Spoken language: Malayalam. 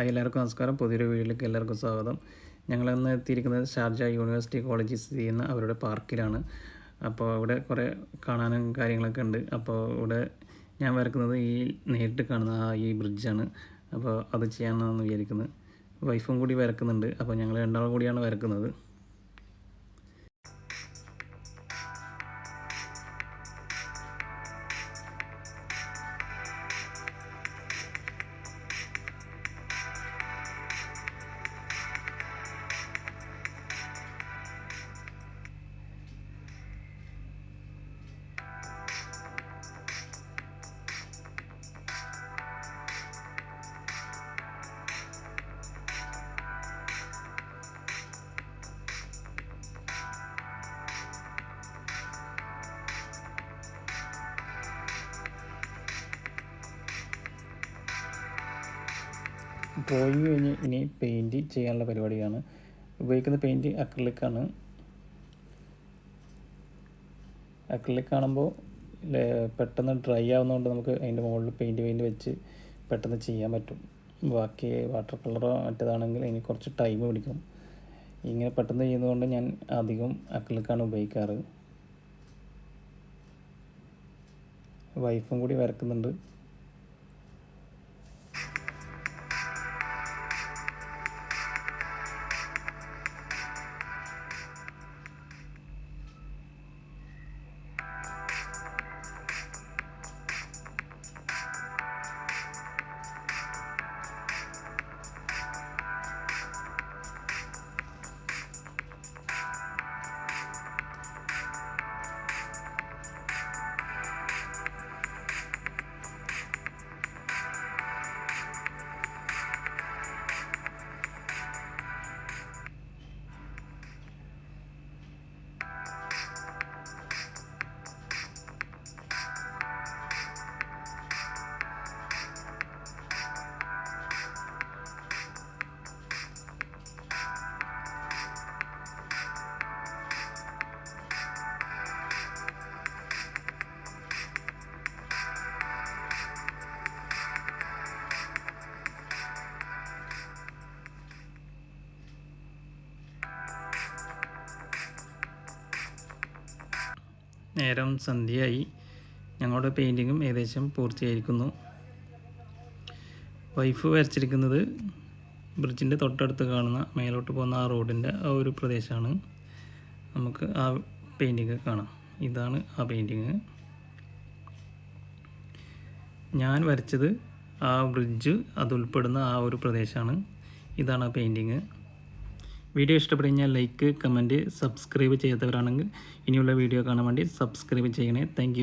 ഹായ്, എല്ലാവർക്കും നമസ്കാരം. പുതിയൊരു വീഡിയോയിലേക്ക് എല്ലാവർക്കും സ്വാഗതം. ഞങ്ങളിന്ന് എത്തിയിരിക്കുന്നത് ഷാർജ യൂണിവേഴ്സിറ്റി കോളേജിൽ സ്ഥിതി ചെയ്യുന്ന അവരുടെ പാർക്കിലാണ്. അപ്പോൾ ഇവിടെ കുറേ കാണാനും കാര്യങ്ങളൊക്കെ ഉണ്ട്. അപ്പോൾ ഇവിടെ ഞാൻ വരക്കുന്നത് ഈ നേരിട്ട് കാണുന്ന ഈ ബ്രിഡ്ജാണ്. അപ്പോൾ അത് ചെയ്യാമെന്നാണ് വിചാരിക്കുന്നത്. വൈഫും കൂടി വരക്കുന്നുണ്ട്. അപ്പോൾ ഞങ്ങൾ രണ്ടാളും കൂടിയാണ് വരക്കുന്നത്. ഡ്രോയിങ് കഴിഞ്ഞ് ഇനി പെയിൻറ്റ് ചെയ്യാനുള്ള പരിപാടിയാണ്. ഉപയോഗിക്കുന്ന പെയിൻറ്റ് അക്രിലിക്കാണ്. അക്രിലിക് കാണുമ്പോൾ പെട്ടെന്ന് ഡ്രൈ ആവുന്നതുകൊണ്ട് നമുക്ക് അതിൻ്റെ മുകളിൽ പെയിൻറ്റ് വെച്ച് പെട്ടെന്ന് ചെയ്യാൻ പറ്റും. ബാക്കി വാട്ടർ കളറോ മറ്റേതാണെങ്കിൽ ഇനി കുറച്ച് ടൈം പിടിക്കും. ഇങ്ങനെ പെട്ടെന്ന് ചെയ്യുന്നതുകൊണ്ട് ഞാൻ അധികം അക്രിലിക്കാണ് ഉപയോഗിക്കാറ്. വൈഫും കൂടി വരക്കുന്നുണ്ട്. നേരം സന്ധ്യയായി. ഞങ്ങളുടെ പെയിൻറ്റിങ്ങും ഏകദേശം പൂർത്തിയായിരിക്കുന്നു. വൈഫ് വരച്ചിരിക്കുന്നത് ബ്രിഡ്ജിൻ്റെ തൊട്ടടുത്ത് കാണുന്ന മേലോട്ട് പോകുന്ന ആ റോഡിൻ്റെ ആ ഒരു പ്രദേശമാണ്. നമുക്ക് ആ പെയിൻറ്റിങ് കാണാം. ഇതാണ് ആ പെയിൻറ്റിങ്. ഞാൻ വരച്ചത് ആ ബ്രിഡ്ജ് അതുൾപ്പെടുന്ന ആ ഒരു പ്രദേശമാണ്. ഇതാണ് ആ പെയിൻറ്റിങ്. വീഡിയോ ഇഷ്ടപ്പെട്ട് കഴിഞ്ഞാൽ ലൈക്ക്, കമൻറ്റ്, സബ്സ്ക്രൈബ് ചെയ്യാത്തവരാണെങ്കിൽ ഇനിയുള്ള വീഡിയോ കാണാൻ വേണ്ടി സബ്സ്ക്രൈബ് ചെയ്യണേ. താങ്ക്